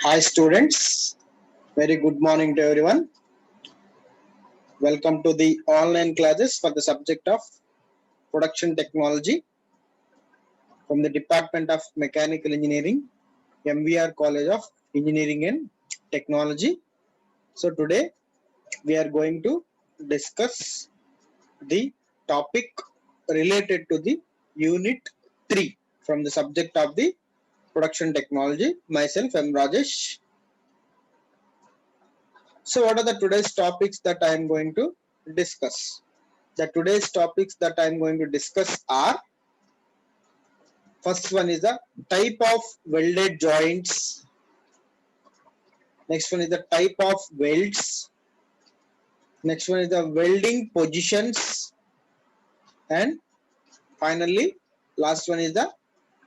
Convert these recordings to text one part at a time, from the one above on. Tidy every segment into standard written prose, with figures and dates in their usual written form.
Hi students, very good morning to everyone. Welcome to the online classes for the subject of production technology from the Department of Mechanical Engineering, MVR College of Engineering and Technology. So today we are going to discuss the topic related to the unit 3 from the subject of the production technology. Myself, M. Rajesh. So what are the today's topics that I am going to discuss? The today's topics that I am going to discuss are, first one is the type of welded joints, next one is the type of welds, next one is the welding positions, and finally last one is the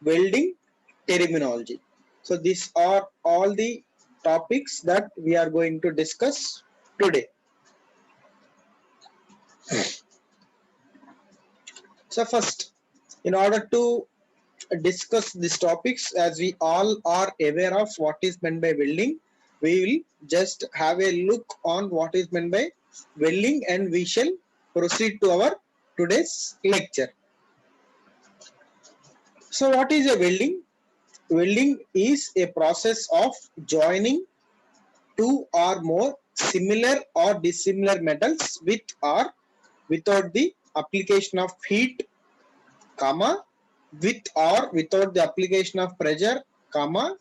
welding terminology. So these are all the topics that we are going to discuss today. So first, in order to discuss these topics, as we all are aware of what is meant by welding, we will just have a look on what is meant by welding and we shall proceed to our today's lecture. So what is a welding? Welding is a process of joining two or more similar or dissimilar metals with or without the application of heat, comma, with or without the application of pressure, comma,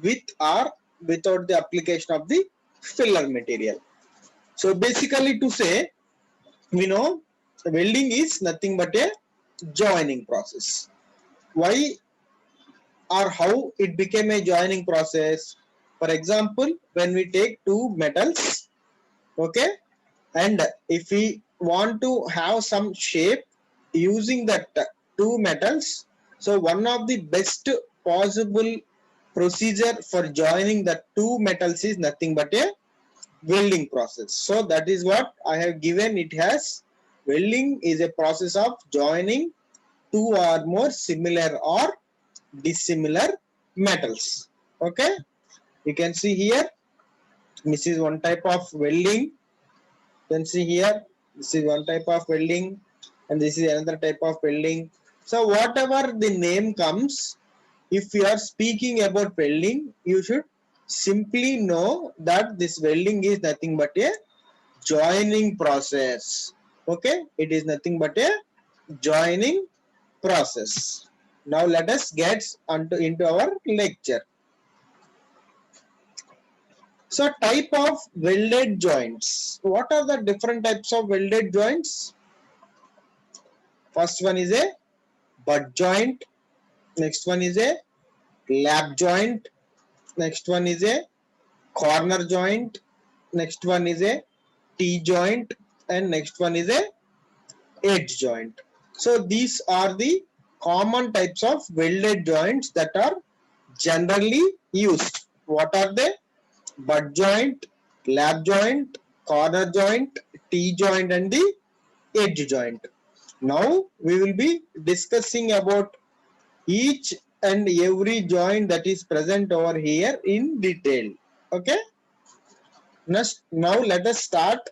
with or without the application of the filler material. So basically to say, we know welding is nothing but a joining process. Why or how it became a joining process? For example, when we take two metals, okay, and if we want to have some shape using that two metals, so one of the best possible procedure for joining the two metals is nothing but a welding process. So that is what I have given it as. Welding is a process of joining two or more similar or dissimilar metals. Okay, you can see here, this is one type of welding. You can see here, this is one type of welding and this is another type of welding. So whatever the name comes, if you are speaking about welding, you should simply know that this welding is nothing but a joining process. Okay, it is nothing but a joining process. Now let us get into our lecture. So type of welded joints. What are the different types of welded joints? First one is a butt joint. Next one is a lap joint. Next one is a corner joint. Next one is a T joint. And next one is a edge joint. So these are the common types of welded joints that are generally used. What are they? Butt joint, lap joint, corner joint, T joint and the edge joint. Now we will be discussing about each and every joint that is present over here in detail. Okay. Now let us start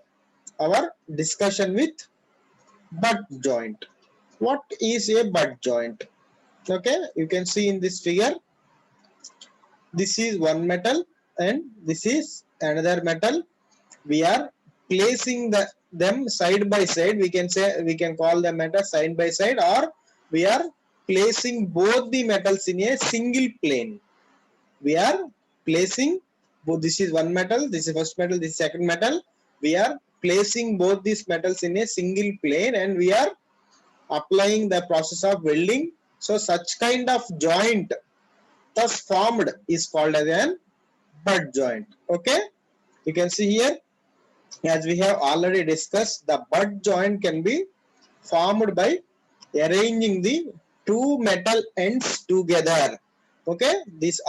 our discussion with butt joint. What is a butt joint? Okay, you can see in this figure, this is one metal and this is another metal. We are placing them side by side. We can call them as side by side, or we are placing both the metals in a single plane. We are placing both. This is one metal, this is first metal, this is second metal. We are placing both these metals in a single plane and we are applying the process of welding. So such kind of joint thus formed is called as an butt joint. Okay, you can see here, as we have already discussed, the butt joint can be formed by arranging the two metal ends together. Okay, this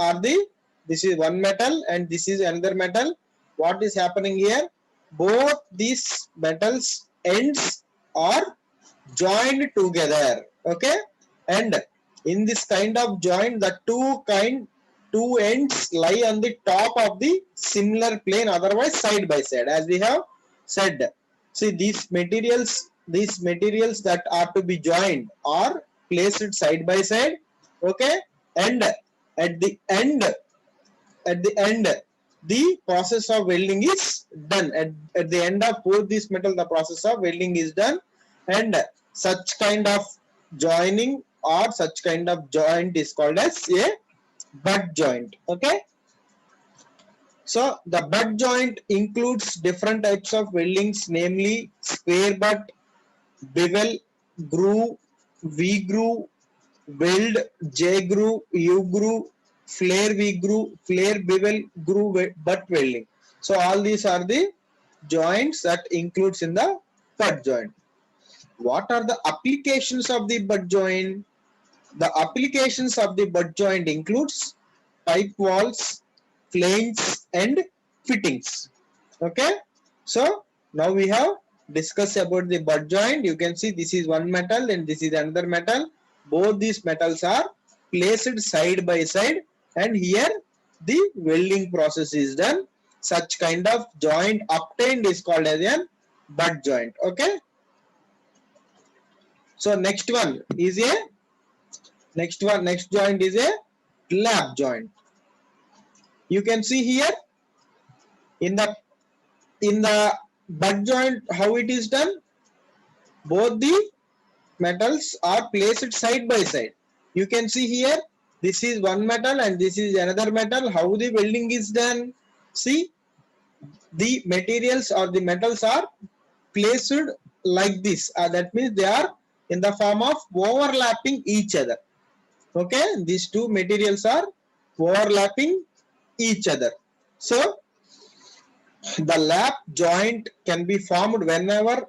is one metal and this is another metal. What is happening here? Both these metals ends are joined together. Okay, and in this kind of joint, the two two ends lie on the top of the similar plane, otherwise side by side, as we have said. See, these materials that are to be joined are placed side by side. Okay, and at the end the process of welding is done. At the end of both these metals, the process of welding is done, and such kind of joining or such kind of joint is called as a butt joint. Okay, so the butt joint includes different types of weldings, namely square butt, bevel, groove, V groove, weld, J groove, U groove, flare V groove, flare bevel groove, butt welding. So all these are the joints that includes in the butt joint. What are the applications of the butt joint? The applications of the butt joint includes pipe walls, flanges and fittings. Okay, so now we have discussed about the butt joint. You can see this is one metal and this is another metal. Both these metals are placed side by side, and here the welding process is done. Such kind of joint obtained is called as a butt joint. Okay, so next joint is a lap joint. You can see here in the butt joint how it is done. Both the metals are placed side by side. You can see here this is one metal and this is another metal. How the welding is done? See, the materials or the metals are placed like this. That means they are in the form of overlapping each other. Okay, these two materials are overlapping each other. So the lap joint can be formed whenever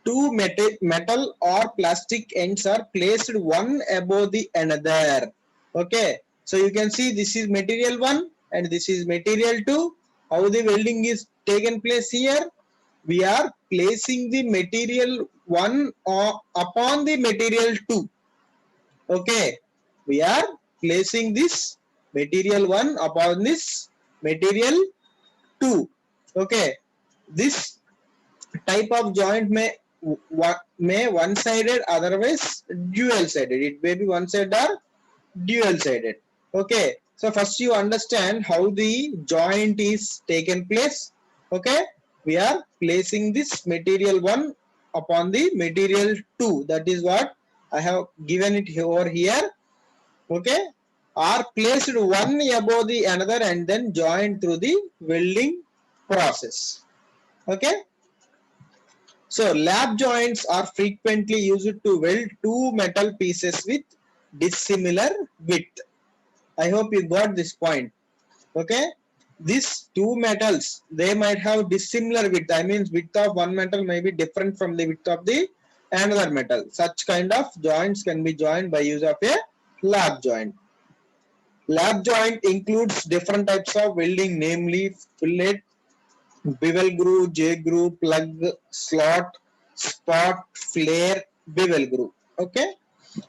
two metal or plastic ends are placed one above the another. Okay, so you can see this is material 1 and this is material 2. How the welding is taken place here? We are placing the material 1 upon the material 2. Okay, we are placing this material 1 upon this material 2. Okay, this type of joint may one-sided, otherwise dual-sided. It may be one-sided or dual-sided. Okay, so first you understand how the joint is taken place. Okay, we are placing this material 1 upon the material 2. That is what I have given it over here. Okay, are placed one above the another and then joined through the welding process. Okay, so lap joints are frequently used to weld two metal pieces with dissimilar width. I hope you got this point. Okay, these two metals, they might have dissimilar width. I mean, width of one metal may be different from the width of the another metal. Such kind of joints can be joined by use of a lap joint. Lap joint includes different types of welding, namely fillet, bevel groove, J groove, plug, slot, spot, flare, bevel groove. Okay,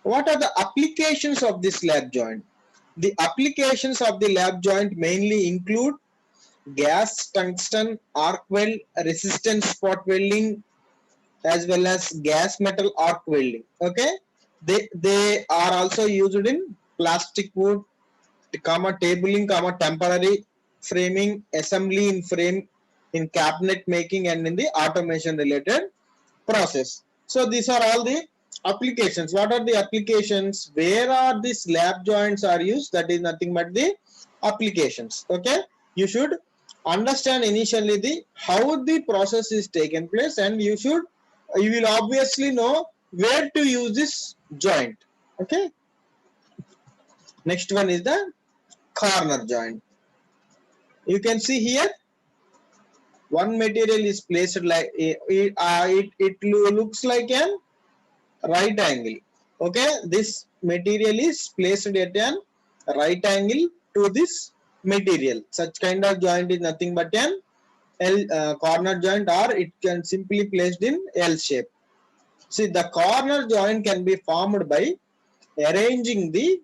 what are the applications of this lap joint? The applications of the lap joint mainly include gas, tungsten, arc weld, resistance spot welding, as well as gas metal arc welding. Okay, they are also used in plastic wood, tabling, temporary framing, assembly in frame, in cabinet making, and in the automation related process. So these are all the applications. What are the applications? Where are these lap joints are used? That is nothing but the applications. Okay, you should understand initially the how the process is taken place, and you will obviously know where to use this joint. Okay, next one is the corner joint. You can see here one material is placed like it looks like an right angle. Okay, this material is placed at an right angle to this material. Such kind of joint is nothing but an corner joint, or it can simply placed in L shape. See, the corner joint can be formed by arranging the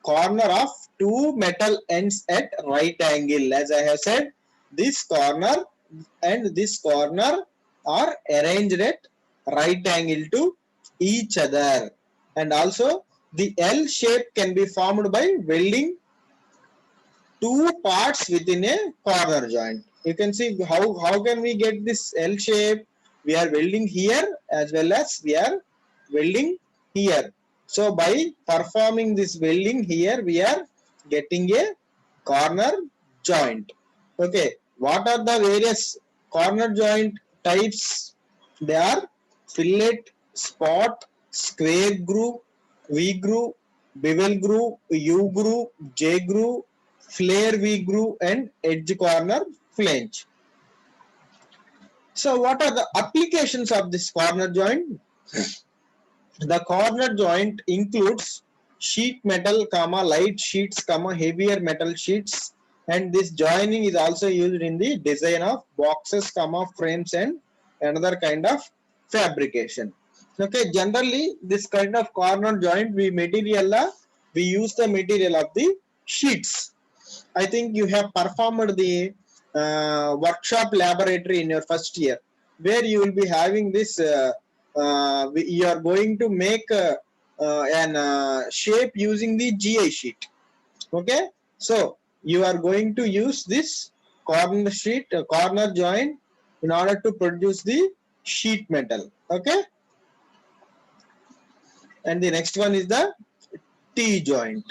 corner of two metal ends at right angle. As I have said, this corner and this corner are arranged at right angle to each other, and also the L shape can be formed by welding two parts within a corner joint. You can see how can we get this L shape. We are welding here as well as we are welding here. So by performing this welding here, we are getting a corner joint. Okay, what are the various corner joint types? They are fillet, spot, square groove, V groove, bevel groove, U groove, J groove, flare V groove, and edge corner flange. So what are the applications of this corner joint? The corner joint includes sheet metal, light sheets, heavier metal sheets, and this joining is also used in the design of boxes, frames, and another kind of fabrication. Okay, generally this kind of corner joint we use the material of the sheets. I think you have performed the workshop laboratory in your first year, where you will be having this. You are going to make an shape using the GI sheet. Okay, so you are going to use this corner joint in order to produce the sheet metal. Okay, and the next one is the T joint.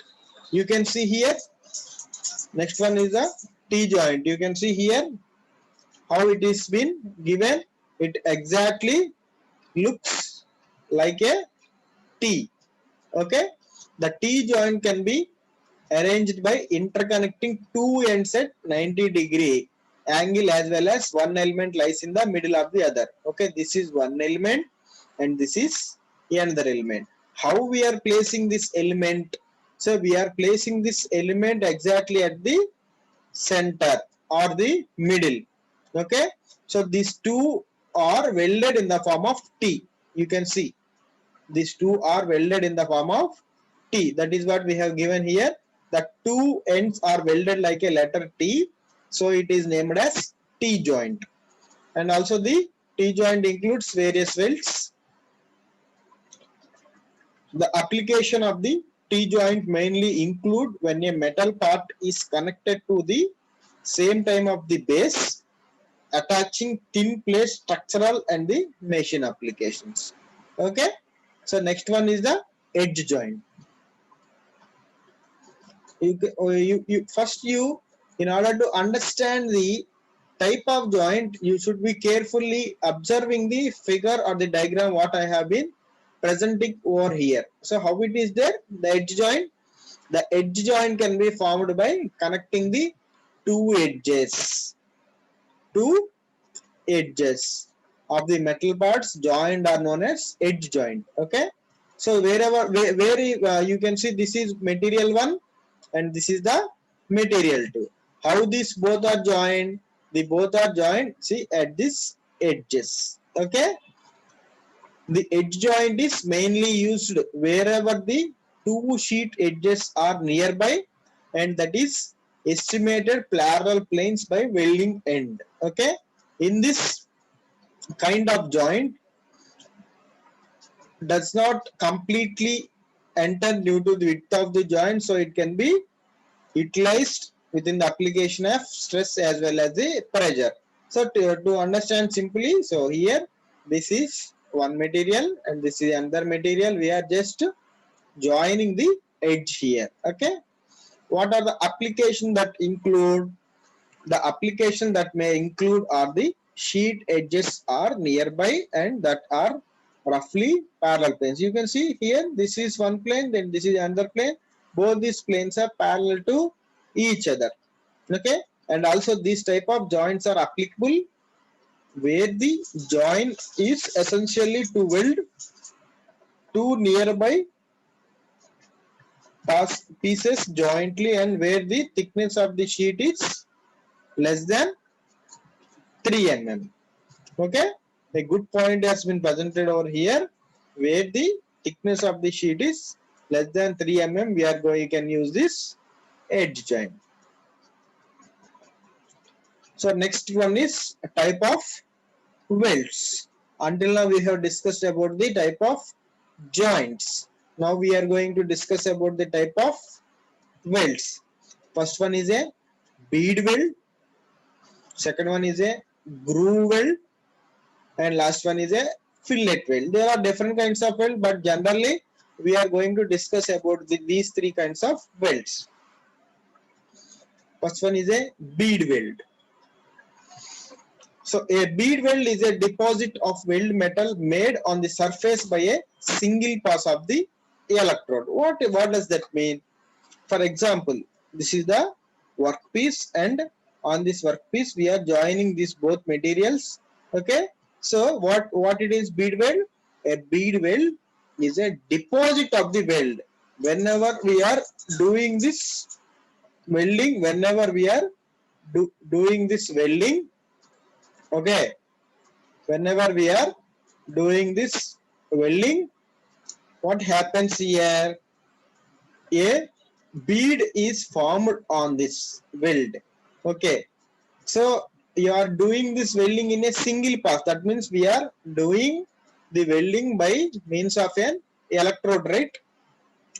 You can see here. Next one is the T joint. You can see here how it is been given. It exactly looks like a T. Okay, the T joint can be arranged by interconnecting two ends at 90-degree angle, as well as one element lies in the middle of the other. Okay, this is one element and this is another element. How we are placing this element? So we are placing this element exactly at the center or the middle. Okay, so these two are welded in the form of T. You can see these two are welded in the form of T. That is what we have given here. The two ends are welded like a letter T, so it is named as T joint. And also the T joint includes various welds. The application of the T joint mainly include when a metal part is connected to the same time of the base, attaching thin plate structural and the machine applications. Okay, so next one is the edge joint. In order to understand the type of joint, you should be carefully observing the figure or the diagram what I have been presenting over here. So how it is there? The edge joint. The edge joint can be formed by connecting the two edges of the metal parts joined are known as edge joint. Okay, so where you can see this is material 1 and this is the material 2. How these both are joined? The both are joined, see, at this edges. Okay, the edge joint is mainly used wherever the two sheet edges are nearby, and that is estimated parallel planes by welding end. Okay, in this kind of joint does not completely enter due to the width of the joint, so it can be utilized within the application of stress as well as the pressure. So to understand simply, so here this is one material and this is another material. We are just joining the edge here. Okay, what are the application that include? The application that may include are the sheet edges are nearby and that are roughly parallel planes. You can see here this is one plane, then this is another plane. Both these planes are parallel to each other. Okay, and also these type of joints are applicable where the joint is essentially to weld two nearby pieces jointly, and where the thickness of the sheet is less than 3 mm. Okay, a good point has been presented over here where the thickness of the sheet is less than 3 mm, we are going, you can use this edge joint. So next one is a type of welds. Until now we have discussed about the type of joints. Now we are going to discuss about the type of welds. First one is a bead weld, second one is a groove weld, and last one is a fillet weld. There are different kinds of weld, but generally we are going to discuss about these three kinds of welds. First one is a bead weld. So a bead weld is a deposit of weld metal made on the surface by a single pass of the electrode. What does that mean? For example, this is the workpiece, and on this workpiece we are joining these both materials. Okay, so what it is bead weld? A bead weld is a deposit of the weld. Whenever we are doing this welding, okay, whenever we are doing this welding, what happens here? A bead is formed on this weld. Okay, so you are doing this welding in a single pass. That means we are doing the welding by means of an electrode, right?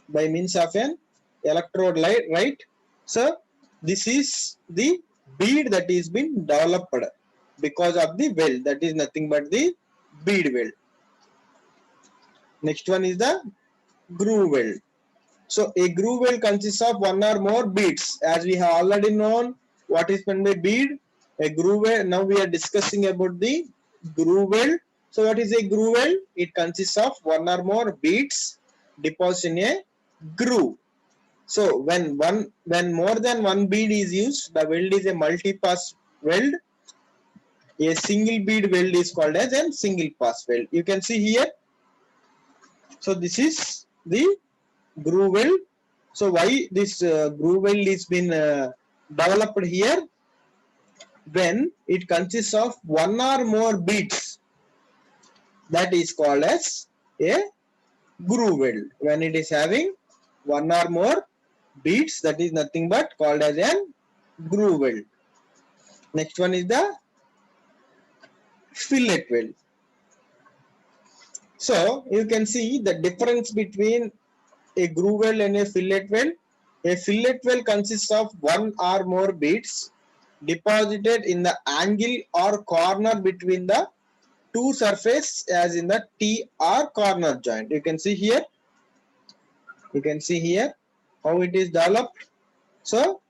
By means of an electrode light, right? So this is the bead that is been developed because of the weld. That is nothing but the bead weld. Next one is the groove weld. So a groove weld consists of one or more beads. As we have already known what is meant by bead, a groove weld. Now we are discussing about the groove weld. So what is a groove weld? It consists of one or more beads deposited in a groove. So when more than one bead is used, the weld is a multi-pass weld. A single bead weld is called as a single pass weld. You can see here. So this is the groove weld. So why this groove weld is been developed here? When it consists of one or more beads, that is called as a groove weld. When it is having one or more beads, that is nothing but called as a groove weld. Next one is the fillet weld. So you can see the difference between a groove weld and a fillet weld. A fillet weld consists of one or more beads deposited in the angle or corner between the two surfaces, as in the T or corner joint. You can see here. You can see here how it is developed. So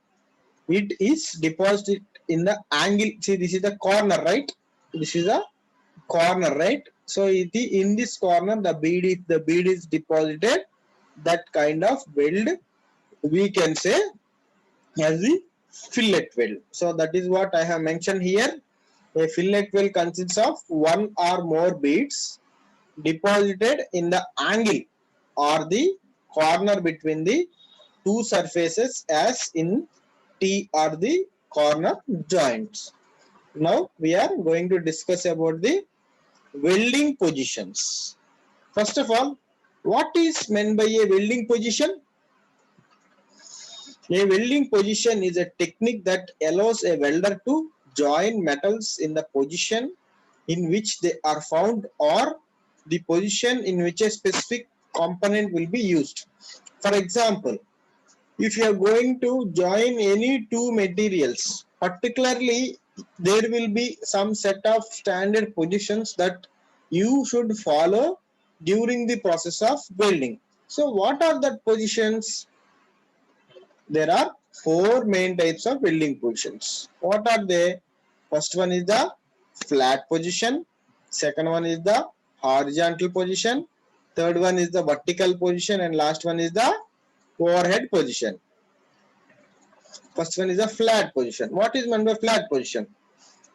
it is deposited in the angle. See, this is the corner, right? This is a corner, right? So in this corner, the bead is deposited. That kind of weld we can say as the fillet weld. So that is what I have mentioned here. A fillet weld consists of one or more beads deposited in the angle or the corner between the two surfaces, as in T or the corner joints. Now we are going to discuss about the welding positions. First of all, what is meant by a welding position? A welding position is a technique that allows a welder to join metals in the position in which they are found, or the position in which a specific component will be used. For example, if you are going to join any two materials, particularly there will be some set of standard positions that you should follow during the process of welding. So what are the positions? There are four main types of welding positions. What are they? First one is the flat position, second one is the horizontal position, third one is the vertical position, and last one is the overhead position. First one is a flat position. What is meant by flat position?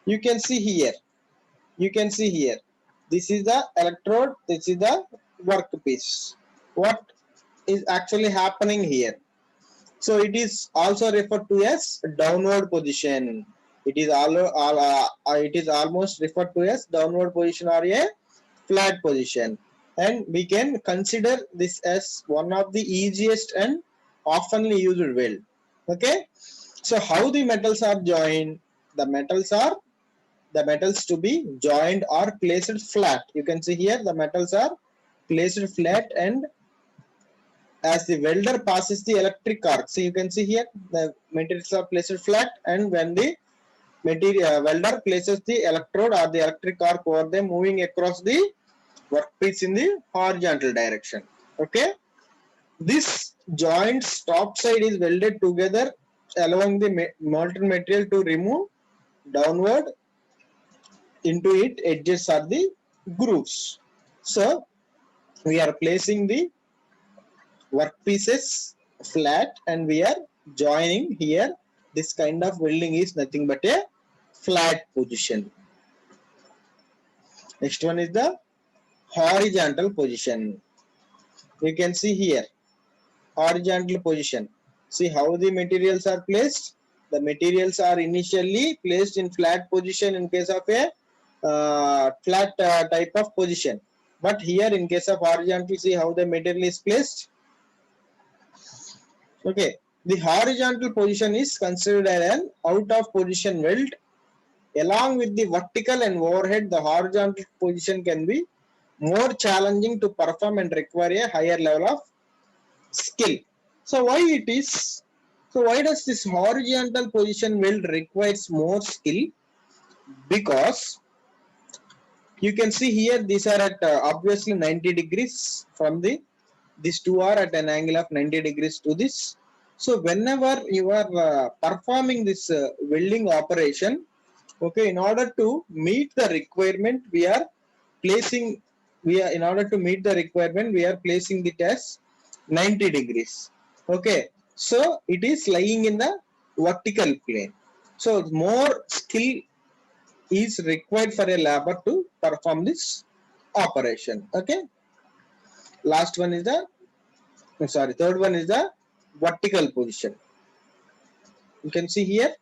You can see here. You can see here. This is the electrode. This is the workpiece. What is actually happening here? So it is also referred to as downward position. It is almost referred to as downward position or a flat position. and we can consider this as one of the easiest and oftenly used weld. Okay, so how the metals are joined? The metals to be joined or placed flat. You can see here the metals are placed flat, and as the welder passes the electric arc, so you can see here the materials are placed flat, and when the welder places the electrode or the electric arc over them, moving across the workpiece in the horizontal direction. Okay, this joint's top side is welded together allowing the molten material to remove downward into it. Edges are the grooves. So we are placing the workpieces flat and we are joining here. This kind of welding is nothing but a flat position. Next one is the horizontal position. You can see here horizontal position. See how the materials are placed. The materials are initially placed in flat position in case of a flat type of position, but here in case of horizontal, see how the material is placed. Okay, the horizontal position is considered an out of position weld. Along with the vertical and overhead, the horizontal position can be more challenging to perform and require a higher level of skill. So why it is? So why does this horizontal position weld requires more skill? Because you can see here these are at obviously 90 degrees from these two are at an angle of 90 degrees to this. So whenever you are performing this welding operation, okay, in order to meet the requirement, we are placing in order to meet the requirement, we are placing it as 90 degrees. Okay, so it is lying in the vertical plane. So more skill is required for a labor to perform this operation. Okay, last one is the third one is the vertical position. You can see here.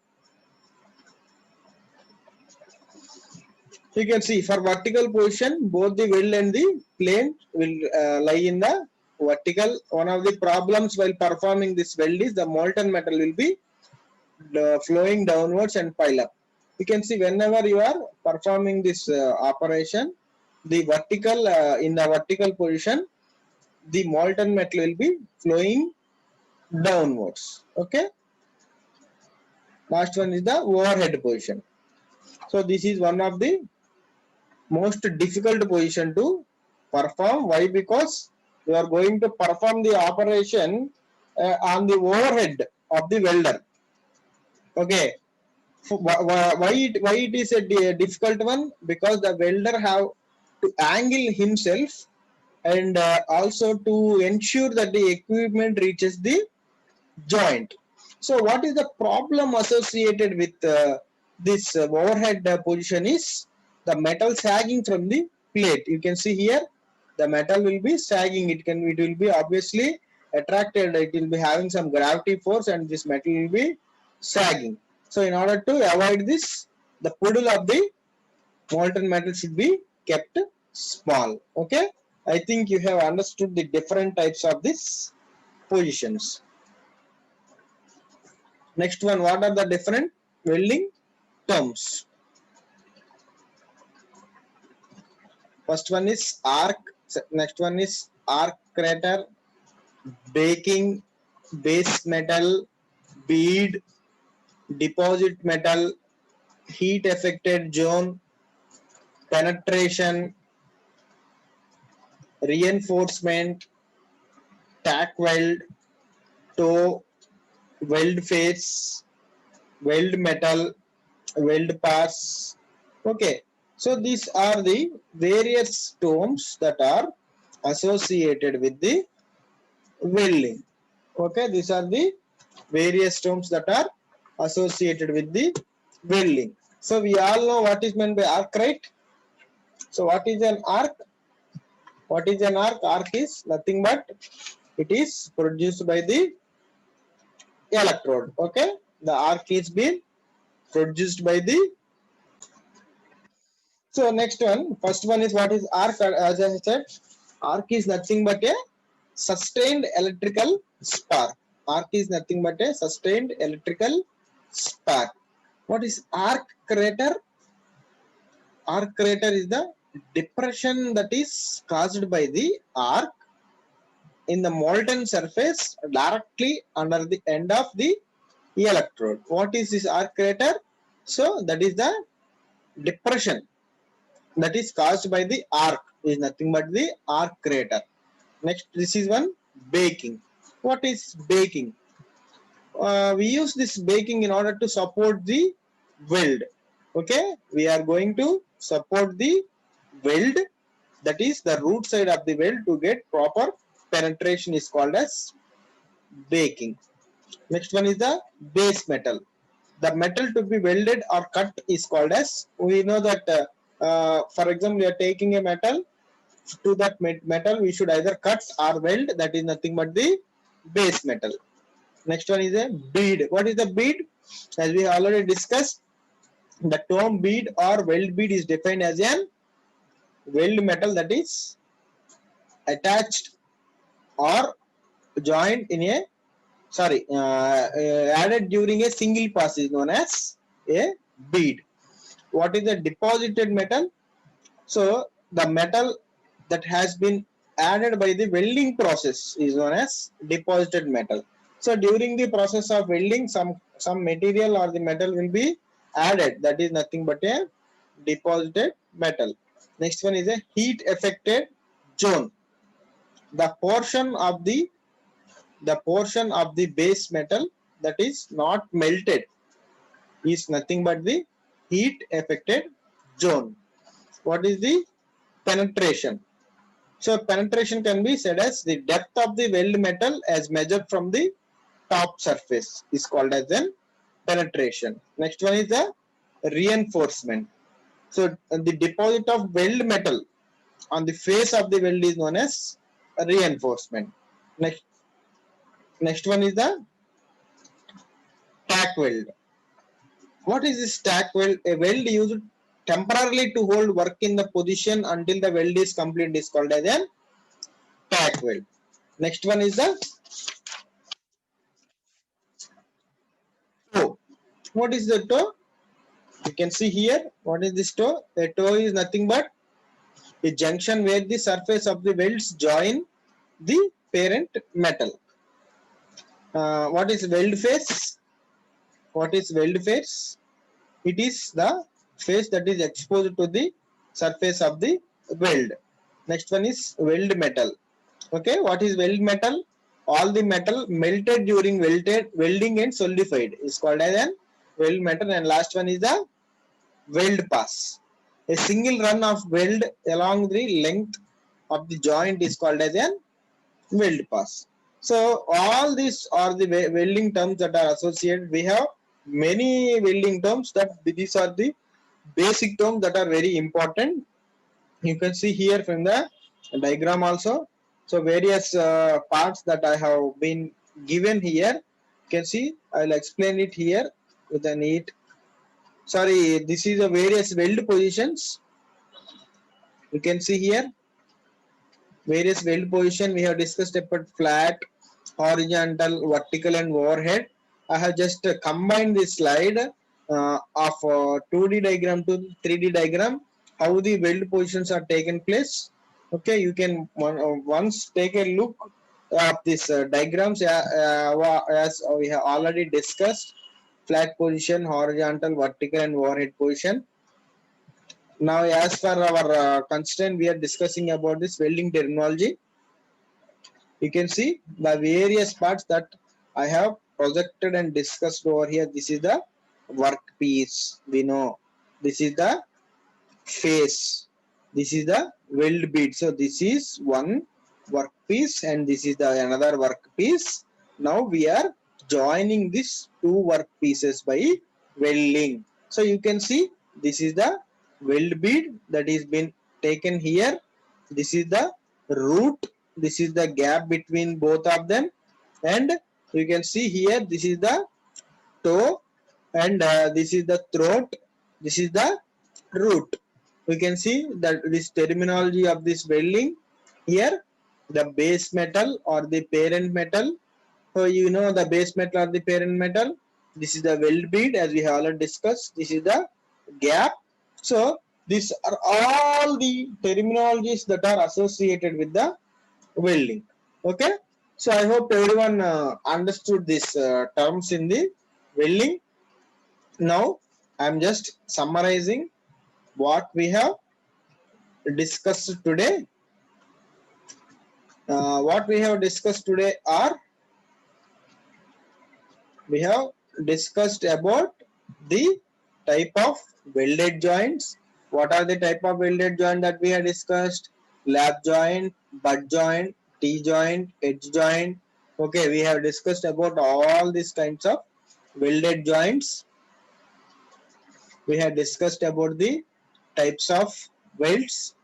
You can see for vertical position, both the weld and the plane will lie in the vertical. One of the problems while performing this weld is the molten metal will be flowing downwards and pile up. You can see whenever you are performing this operation, the vertical in the vertical position, the molten metal will be flowing downwards. Okay. Last one is the overhead position. So this is one of the most difficult position to perform. Why? Because you are going to perform the operation on the overhead of the welder. Okay. Why it is a difficult one? Because the welder have to angle himself and also to ensure that the equipment reaches the joint. So what is the problem associated with this overhead position is the metal sagging from the plate. You can see here the metal will be sagging. It will be obviously attracted. It will be having some gravity force and this metal will be sagging. So in order to avoid this, the puddle of the molten metal should be kept small. Okay, I think you have understood the different types of these positions. Next one, what are the different welding terms? First one is arc, next one is arc crater, baking, base metal, bead, deposit metal, heat affected zone, penetration, reinforcement, tack weld, toe, weld face, weld metal, weld pass. Okay, so these are the various terms that are associated with the welding. Okay, these are the various terms that are associated with the welding. So we all know what is meant by arc, right? So what is an arc? What is an arc? Arc is nothing but it is produced by the electrode. Okay, the arc is being produced by the. So next one, first one is what is arc, as I said. Arc is nothing but a sustained electrical spark. Arc is nothing but a sustained electrical spark. What is arc crater? Arc crater is the depression that is caused by the arc in the molten surface directly under the end of the electrode. What is this arc crater? So that is the depression that is caused by the arc, is nothing but the arc crater. Next, this is one baking. What is baking? We use this baking in order to support the weld. Okay, we are going to support the weld, that is the root side of the weld, to get proper penetration is called as baking. Next one is the base metal. The metal to be welded or cut is called as, we know that for example, we are taking a metal, to that metal we should either cut or weld, that is nothing but the base metal. Next one is a bead. What is the bead? As we already discussed, the tome bead or weld bead is defined as an weld metal that is attached or joined in a added during a single pass is known as a bead. What is the deposited metal? So the metal that has been added by the welding process is known as deposited metal. So during the process of welding, some material or the metal will be added, that is nothing but a deposited metal. Next one is a heat affected zone. The portion of the base metal that is not melted is nothing but the heat affected zone. What is the penetration? So penetration can be said as the depth of the weld metal as measured from the top surface is called as an penetration. Next one is the reinforcement. So the deposit of weld metal on the face of the weld is known as reinforcement. Next one is the tack weld. What is this tack weld? A weld used temporarily to hold work in the position until the weld is complete is called as a tack weld. Next one is the toe. What is the toe? You can see here. What is this toe? A toe is nothing but a junction where the surface of the welds join the parent metal. What is weld face? What is weld face? It is the face that is exposed to the surface of the weld. Next one is weld metal. Okay, what is weld metal? All the metal melted during welding and solidified is called as an weld metal. And last one is the weld pass. A single run of weld along the length of the joint is called as an weld pass. So all these are the welding terms that are associated. We have many welding terms, that these are the basic terms that are very important. You can see here from the diagram also. So various parts that I have been given here. You can see, I'll explain it here with a neat. Sorry, this is the various weld positions. You can see here various weld position we have discussed about flat, horizontal, vertical and overhead. I have just combined this slide of 2D diagram to 3D diagram, how the weld positions are taken place. Okay, you can once take a look at these diagrams as we have already discussed: flat position, horizontal, vertical and overhead position. Now as per our constraint, we are discussing about this welding terminology. You can see the various parts that I have projected and discussed over here. This is the workpiece, we know. This is the face. This is the weld bead. So this is one workpiece and this is the another workpiece. Now we are joining these two workpieces by welding. So you can see this is the weld bead that is been taken here. This is the root. This is the gap between both of them, and you can see here this is the toe and this is the throat. This is the root. We can see that this terminology of this welding Here the base metal or the parent metal. So you know the base metal or the parent metal. This is the weld bead, as we have already discussed. This is the gap. So these are all the terminologies that are associated with the welding. Okay. So I hope everyone understood these terms in the welding. Now I am just summarizing what we have discussed today. What we have discussed today are, we have discussed about the type of welded joints. What are the type of welded joint that we have discussed? Lap joint, butt joint, T joint, edge joint. Okay, we have discussed about all these kinds of welded joints. We have discussed about the types of welds.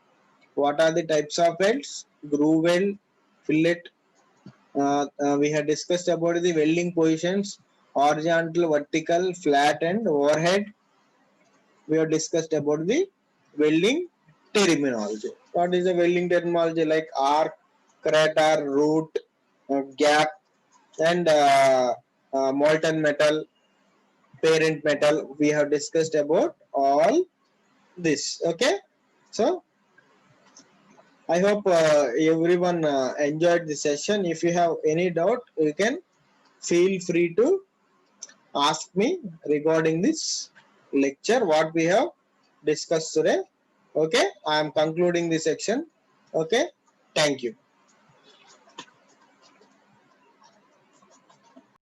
What are the types of welds? Groove weld, fillet. We have discussed about the welding positions: horizontal, vertical, flat, and overhead. We have discussed about the welding terminology. What is the welding terminology? Like arc, crater, root, gap, and molten metal, parent metal. We have discussed about all this. Okay, so I hope everyone enjoyed the session. If you have any doubt, you can feel free to ask me regarding this lecture, what we have discussed today. Okay, I am concluding this section. Okay, thank you.